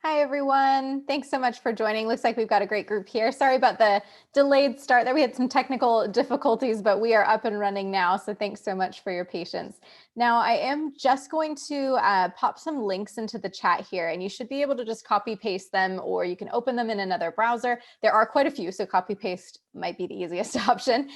Hi, everyone. Thanks so much for joining. Looks like we've got a great group here. Sorry about the delayed start there. We had some technical difficulties, but we are up and running now. So thanks so much for your patience. Now, I am just going to pop some links into the chat here, and you should be able to just copy paste them, or you can open them in another browser. There are quite a few, so copy paste might be the easiest option,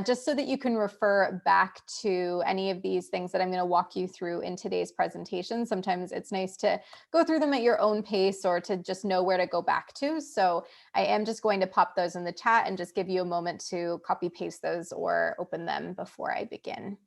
just so that you can refer back to any of these things that I'm going to walk you through in today's presentation. Sometimes it's nice to go through them at your own pace or to just know where to go back to. So I am just going to pop those in the chat and just give you a moment to copy paste those or open them before I begin.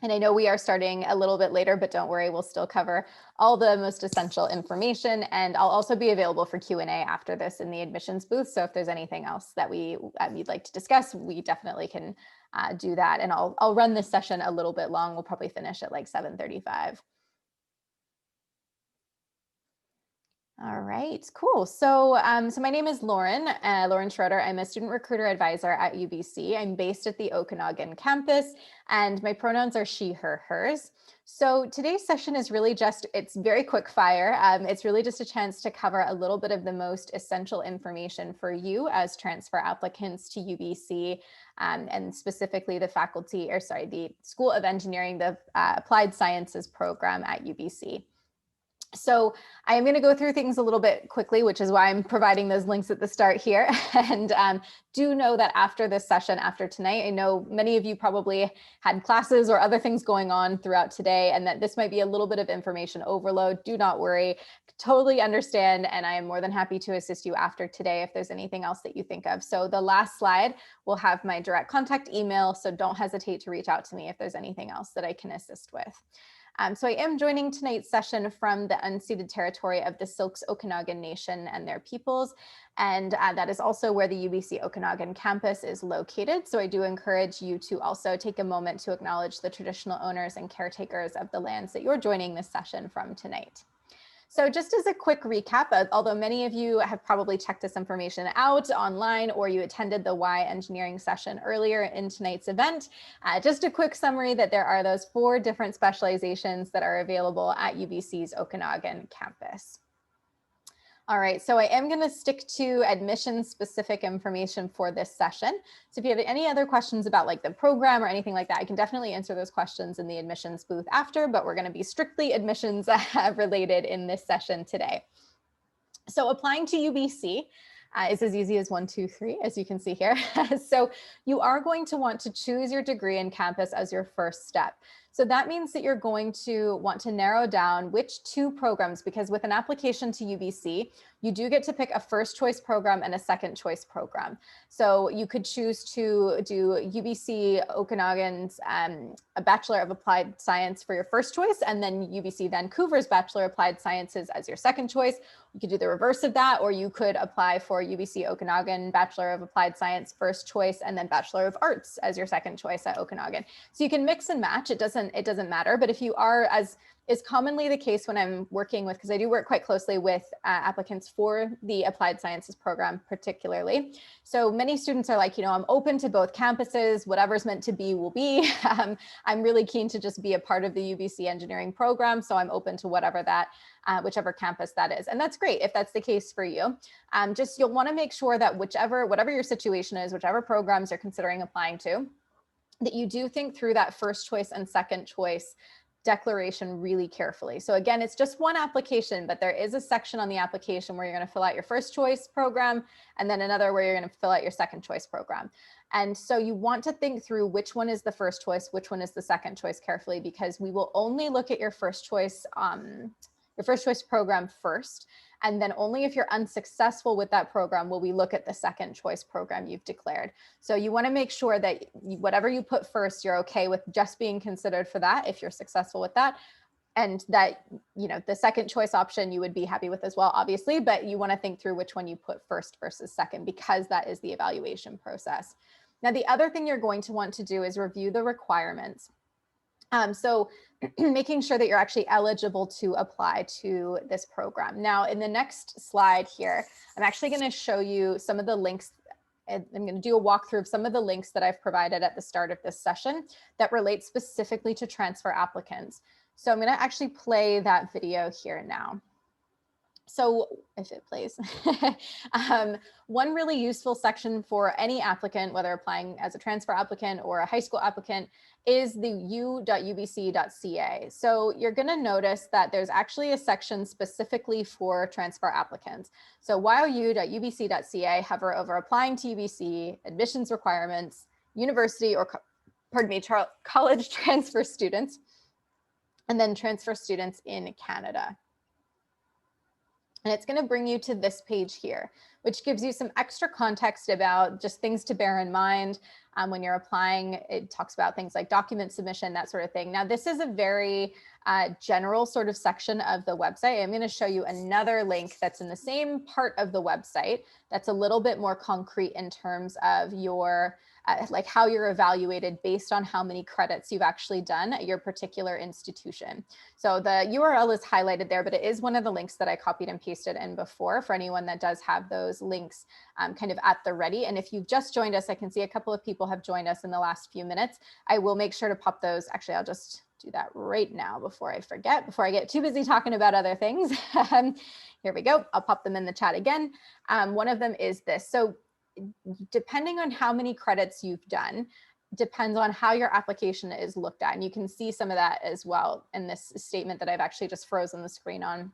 And I know we are starting a little bit later, but don't worry, we'll still cover all the most essential information. And I'll also be available for Q&A after this in the admissions booth. So if there's anything else that you'd like to discuss, we definitely can do that. And I'll run this session a little bit long. We'll probably finish at like 7:35. All right, cool. So my name is Lauren Schroeder. I'm a student recruiter advisor at UBC. I'm based at the Okanagan campus, and my pronouns are she, her, hers. So today's session is really it's very quick fire. It's really just a chance to cover a little bit of the most essential information for you as transfer applicants to UBC, and specifically the School of Engineering, the Applied Sciences program at UBC. So I am going to go through things a little bit quickly, which is why I'm providing those links at the start here. And do know that after this session, after tonight, I know many of you probably had classes or other things going on throughout today, and that this might be a little bit of information overload. Do not worry, totally understand. And I am more than happy to assist you after today if there's anything else that you think of. So the last slide will have my direct contact email. So don't hesitate to reach out to me if there's anything else that I can assist with. So I am joining tonight's session from the unceded territory of the Silks Okanagan Nation and their peoples. And that is also where the UBC Okanagan campus is located. So I do encourage you to also take a moment to acknowledge the traditional owners and caretakers of the lands that you're joining this session from tonight. So just as a quick recap, although many of you have probably checked this information out online or you attended the Y engineering session earlier in tonight's event, just a quick summary that there are those 4 different specializations that are available at UBC's Okanagan campus. All right, so I am going to stick to admission-specific information for this session. So if you have any other questions about like the program or anything like that, I can definitely answer those questions in the admissions booth after, but we're going to be strictly admissions related in this session today. So applying to UBC is as easy as 1, 2, 3, as you can see here. So you are going to want to choose your degree in campus as your first step. So that means that you're going to want to narrow down which 2 programs, because with an application to UBC, you do get to pick a first choice program and a second choice program. So you could choose to do UBC Okanagan's a Bachelor of Applied Science for your first choice, and then UBC Vancouver's Bachelor of Applied Sciences as your second choice. You could do the reverse of that, or you could apply for UBC Okanagan Bachelor of Applied Science first choice, and then Bachelor of Arts as your second choice at Okanagan. So you can mix and match. It doesn't matter. But if you are, as is commonly the case when I'm working with, because I do work quite closely with applicants for the Applied Sciences program particularly. So many students are like, I'm open to both campuses, whatever's meant to be will be. I'm really keen to just be a part of the UBC engineering program. So I'm open to whatever whichever campus that is. And that's great if that's the case for you. Just you'll want to make sure that whatever your situation is, whichever programs you're considering applying to, that you do think through that first choice and second choice declaration really carefully. So again, it's just one application, but there is a section on the application where you're going to fill out your first choice program, and then another where you're going to fill out your second choice program. And so you want to think through which one is the first choice, which one is the second choice carefully, because we will only look at your first choice program first. And then only if you're unsuccessful with that program will we look at the second choice program you've declared. So you want to make sure that whatever you put first, you're okay with just being considered for that if you're successful with that. And that, the second choice option you would be happy with as well, obviously, but you want to think through which one you put first versus second, because that is the evaluation process. Now, the other thing you're going to want to do is review the requirements. So making sure that you're actually eligible to apply to this program. Now, in the next slide here, I'm actually going to show you some of the links. I'm going to do a walkthrough of some of the links that I've provided at the start of this session that relate specifically to transfer applicants. So I'm going to actually play that video here now. So if it plays, um, one really useful section for any applicant, whether applying as a transfer applicant or a high school applicant, is the u.ubc.ca. So you're going to notice that there's actually a section specifically for transfer applicants. So while u.ubc.ca, hover over applying to UBC, admissions requirements, university or, pardon me, college transfer students, and then transfer students in Canada. And it's going to bring you to this page here, which gives you some extra context about just things to bear in mind when you're applying. It talks about things like document submission, that sort of thing. Now, this is a very general sort of section of the website. I'm going to show you another link that's in the same part of the website that's a little bit more concrete in terms of your like how you're evaluated based on how many credits you've actually done at your particular institution. So the URL is highlighted there, but it is one of the links that I copied and pasted in before for anyone that does have those links kind of at the ready. And if you've just joined us, I can see a couple of people have joined us in the last few minutes. I will make sure to pop those. Actually, I'll just do that right now before I forget, before I get too busy talking about other things. Here we go. I'll pop them in the chat again. One of them is this. So depending on how many credits you've done, depends on how your application is looked at. And you can see some of that as well in this statement that I've actually just frozen the screen on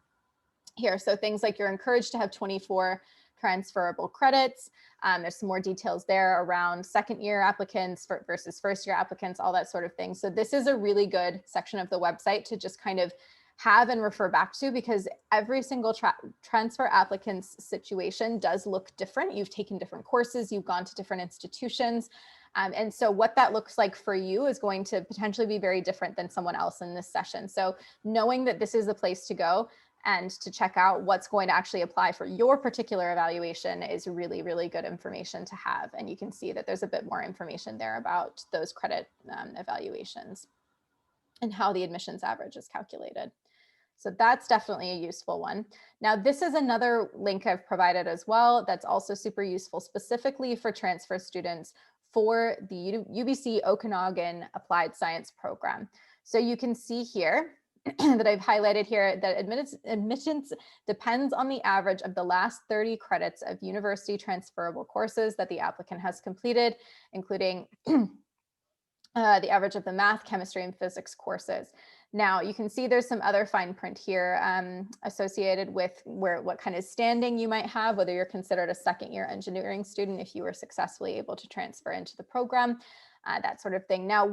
here. So things like you're encouraged to have 24 transferable credits. There's some more details there around second year applicants versus first year applicants, all that sort of thing. So this is a really good section of the website to just kind of have and refer back to, because every single transfer applicant's situation does look different. You've taken different courses, you've gone to different institutions. And so what that looks like for you is going to potentially be very different than someone else in this session. So knowing that this is the place to go and to check out what's going to actually apply for your particular evaluation is really, really good information to have. And you can see that there's a bit more information there about those credit evaluations and how the admissions average is calculated. So that's definitely a useful one. Now, this is another link I've provided as well that's also super useful specifically for transfer students for the UBC Okanagan Applied Science Program. So you can see here that I've highlighted here that admissions depends on the average of the last 30 credits of university transferable courses that the applicant has completed, including the average of the math, chemistry, and physics courses. Now you can see there's some other fine print here associated with what kind of standing you might have, whether you're considered a second year engineering student if you were successfully able to transfer into the program, that sort of thing. Now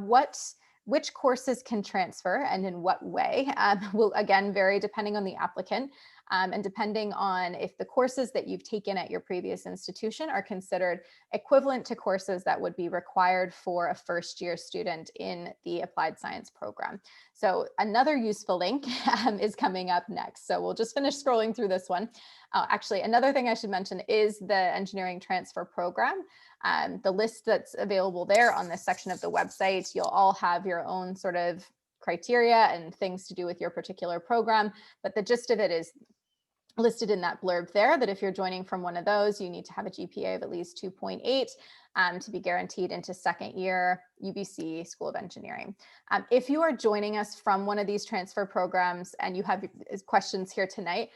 which courses can transfer and in what way will again vary depending on the applicant and depending on if the courses that you've taken at your previous institution are considered equivalent to courses that would be required for a first year student in the applied science program. So another useful link is coming up next. So we'll just finish scrolling through this one. Actually, another thing I should mention is the engineering transfer program. The list that's available there on this section of the website, you'll all have your own sort of criteria and things to do with your particular program. But the gist of it is listed in that blurb there, that if you're joining from one of those, you need to have a GPA of at least 2.8 to be guaranteed into second year UBC School of Engineering. If you are joining us from one of these transfer programs and you have questions here tonight,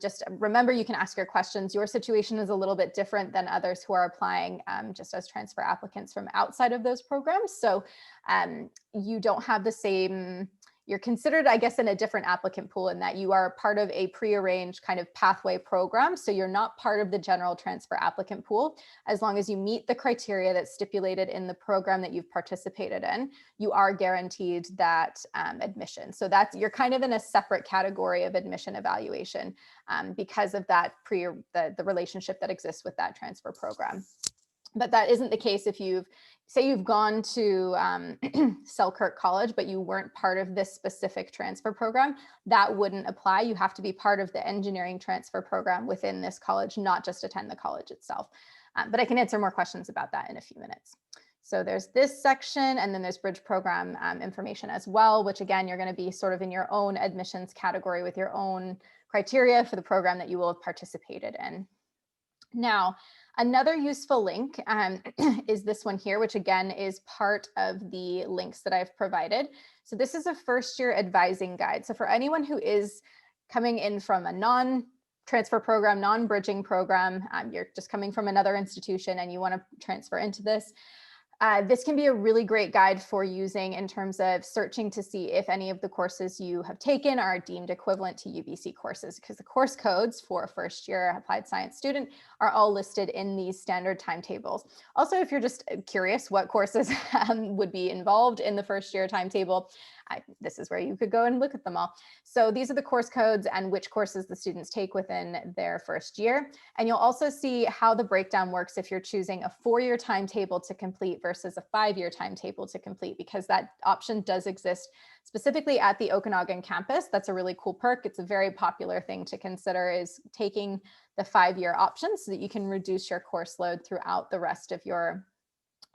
just remember you can ask your questions. Your situation is a little bit different than others who are applying just as transfer applicants from outside of those programs. So you don't have the same, you're considered, I guess, in a different applicant pool in that you are part of a prearranged kind of pathway program. So you're not part of the general transfer applicant pool. As long as you meet the criteria that's stipulated in the program that you've participated in, you are guaranteed that admission. So that's, you're kind of in a separate category of admission evaluation because of that the relationship that exists with that transfer program. But that isn't the case if you've gone to Selkirk College, but you weren't part of this specific transfer program, that wouldn't apply. You have to be part of the engineering transfer program within this college, not just attend the college itself. But I can answer more questions about that in a few minutes. So there's this section, and then there's bridge program information as well, which again, you're going to be sort of in your own admissions category with your own criteria for the program that you will have participated in. Now, another useful link is this one here, which again is part of the links that I've provided. So this is a first year advising guide. So for anyone who is coming in from a transfer program, non-bridging program, you're just coming from another institution and you want to transfer into this. This can be a really great guide for using in terms of searching to see if any of the courses you have taken are deemed equivalent to UBC courses, because the course codes for a first-year applied science student are all listed in these standard timetables. Also, if you're just curious what courses would be involved in the first-year timetable, this is where you could go and look at them all. So these are the course codes and which courses the students take within their first year. And you'll also see how the breakdown works if you're choosing a 4-year timetable to complete versus a 5-year timetable to complete, because that option does exist specifically at the Okanagan campus. That's a really cool perk. It's a very popular thing to consider, is taking the 5-year option so that you can reduce your course load throughout the rest of your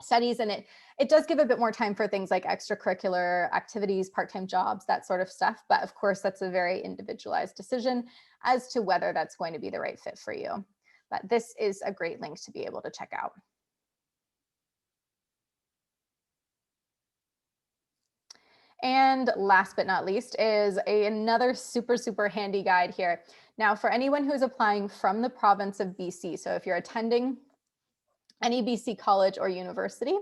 studies. And it does give a bit more time for things like extracurricular activities, part-time jobs, that sort of stuff. But of course, that's a very individualized decision as to whether that's going to be the right fit for you. But this is a great link to be able to check out. And last but not least is another super, super handy guide here. Now, for anyone who's applying from the province of BC, so if you're attending any BC college or university,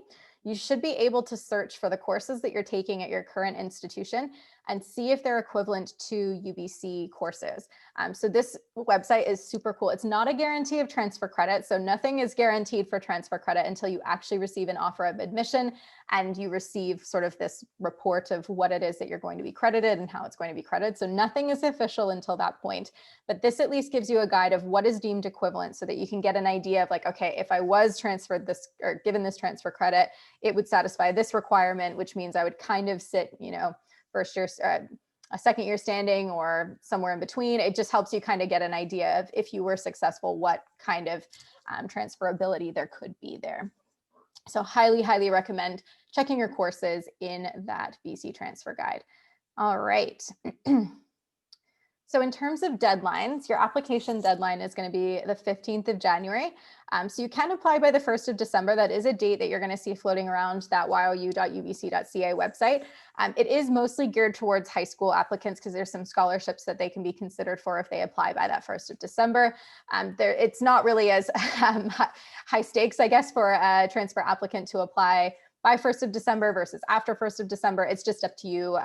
you should be able to search for the courses that you're taking at your current institution and see if they're equivalent to UBC courses. So this website is super cool. It's not a guarantee of transfer credit. So nothing is guaranteed for transfer credit until you actually receive an offer of admission and you receive sort of this report of what it is that you're going to be credited and how it's going to be credited. So nothing is official until that point. But this at least gives you a guide of what is deemed equivalent so that you can get an idea of like, okay, if I was transferred this or given this transfer credit, it would satisfy this requirement, which means I would kind of sit, first year, a second year standing or somewhere in between. It just helps you kind of get an idea of, if you were successful, what kind of transferability there could be there. So highly, highly recommend checking your courses in that BC transfer guide. All right. So in terms of deadlines, your application deadline is going to be the 15th of January. So you can apply by the 1st of December. That is a date that you're going to see floating around that you.ubc.ca website. It is mostly geared towards high school applicants because there's some scholarships that they can be considered for if they apply by that 1st of December. It's not really as high stakes, I guess, for a transfer applicant to apply by 1st of December versus after 1st of December. It's just up to you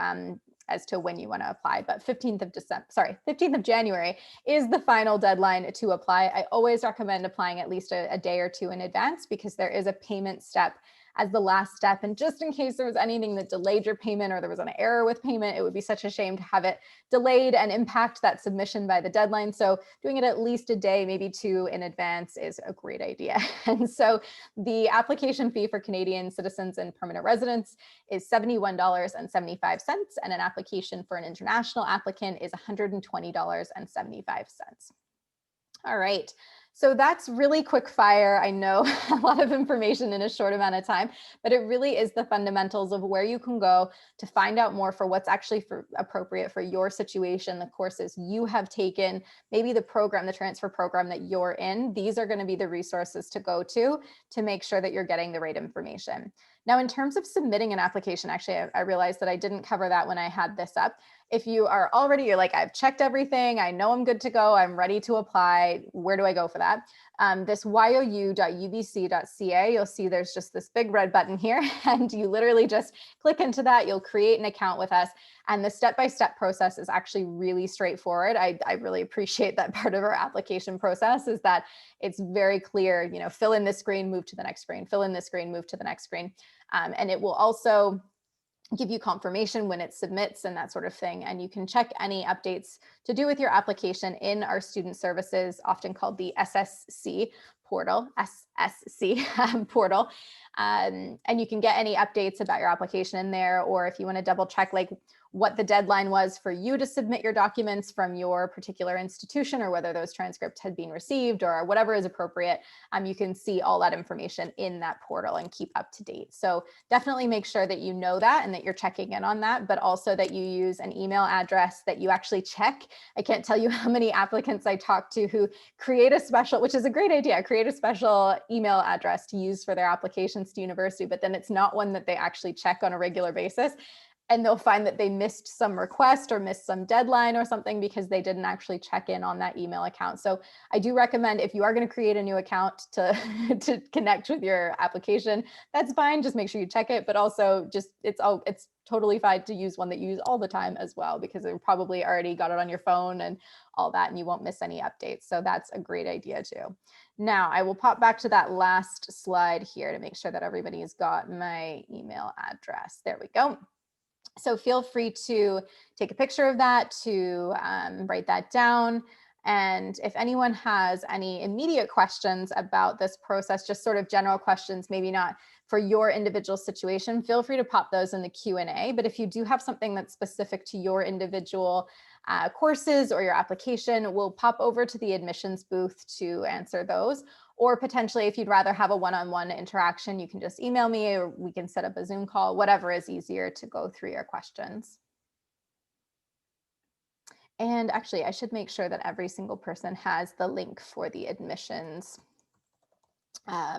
as to when you want to apply. But 15th of January is the final deadline to apply. I always recommend applying at least a day or two in advance because there is a payment step as the last step. And just in case there was anything that delayed your payment or there was an error with payment, it would be such a shame to have it delayed and impact that submission by the deadline. So doing it at least a day, maybe two in advance is a great idea. And so the application fee for Canadian citizens and permanent residents is $71.75, and an application for an international applicant is $120.75. All right. So that's really quick fire. I know a lot of information in a short amount of time, but it really is the fundamentals of where you can go to find out more for what's actually appropriate for your situation, the courses you have taken, maybe the program, the transfer program that you're in. These are going to be the resources to go to make sure that you're getting the right information. Now, in terms of submitting an application, actually, I realized that I didn't cover that when I had this up. If you are already, you're like, I've checked everything, I know I'm good to go, I'm ready to apply, where do I go for that? This you.ubc.ca, you'll see there's just this big red button here, and you literally just click into that, you'll create an account with us, and the step-by-step process is actually really straightforward. I really appreciate that part of our application process is that it's very clear, fill in this screen, move to the next screen, fill in this screen, move to the next screen. And it will also give you confirmation when it submits and that sort of thing. And you can check any updates to do with your application in our student services, often called the SSC portal, portal. And you can get any updates about your application in there, or if you want to double check like what the deadline was for you to submit your documents from your particular institution, or whether those transcripts had been received, or whatever is appropriate, you can see all that information in that portal and keep up to date. So definitely make sure that you know that and that you're checking in on that, but also that you use an email address that you actually check. I can't tell you how many applicants I talk to who create a special, which is a great idea, create a special email address to use for their applications to university, but then it's not one that they actually check on a regular basis. and they'll find that they missed some request or missed some deadline or something because they didn't actually check in on that email account. So I do recommend, if you are going to create a new account to, to connect with your application, that's fine. Just make sure you check it, but also just, it's totally fine to use one that you use all the time as well, because you probably already got it on your phone and all that, and you won't miss any updates. So that's a great idea too. Now I will pop back to that last slide here to make sure that everybody's got my email address. There we go. So feel free to take a picture of that, to write that down. And if anyone has any immediate questions about this process, just sort of general questions, maybe not for your individual situation, feel free to pop those in the Q&A. But if you do have something that's specific to your individual courses or your application, we'll pop over to the admissions booth to answer those. Or potentially, if you'd rather have a one-on-one interaction, you can just email me, or we can set up a Zoom call, whatever is easier to go through your questions. And actually, I should make sure that every single person has the link for the admissions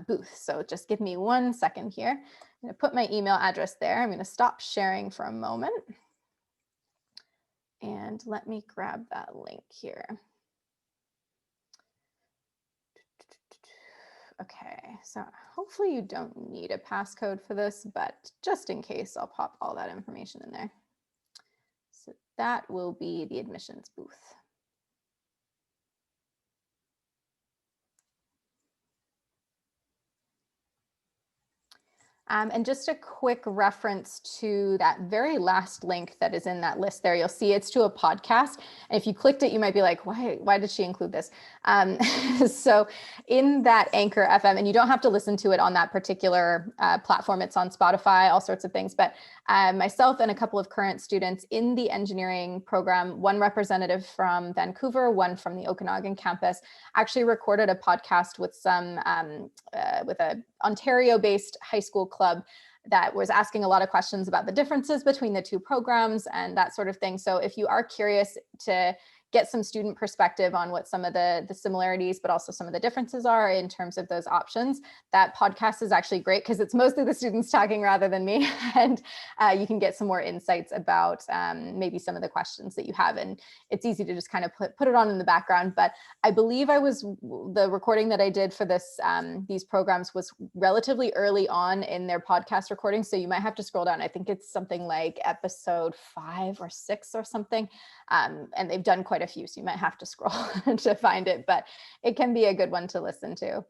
booth. So just give me 1 second here. I'm going to put my email address there. I'm going to stop sharing for a moment. And let me grab that link here. Okay, so hopefully you don't need a passcode for this, but just in case, I'll pop all that information in there. So that will be the admissions booth. And just a quick reference to that very last link that is in that list there. You'll see it's to a podcast. And if you clicked it, you might be like, why did she include this? So in that Anchor FM, and you don't have to listen to it on that particular platform. It's on Spotify, all sorts of things. But myself and a couple of current students in the engineering program, one representative from Vancouver, one from the Okanagan campus, actually recorded a podcast with with a Ontario-based high school club that was asking a lot of questions about the differences between the two programs and that sort of thing. So if you are curious to get some student perspective on what some of the similarities, but also some of the differences are in terms of those options, that podcast is actually great because it's mostly the students talking rather than me. And you can get some more insights about maybe some of the questions that you have. And it's easy to just kind of put it on in the background. But I believe the recording that I did for these programs was relatively early on in their podcast recording. So you might have to scroll down. I think it's something like episode 5 or 6 or something. And they've done quite a few, so you might have to scroll to find it, but it can be a good one to listen to.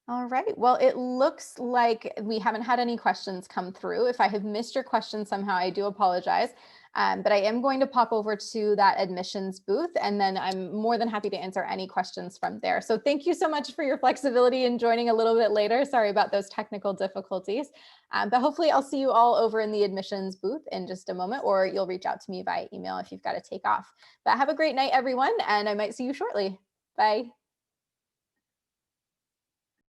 All right, well, it looks like we haven't had any questions come through. If I have missed your question somehow, I do apologize. But I am going to pop over to that admissions booth, and then I'm more than happy to answer any questions from there. So thank you so much for your flexibility in joining a little bit later. Sorry about those technical difficulties. But hopefully I'll see you all over in the admissions booth in just a moment, or you'll reach out to me via email if you've got to take off. But have a great night, everyone, and I might see you shortly. Bye.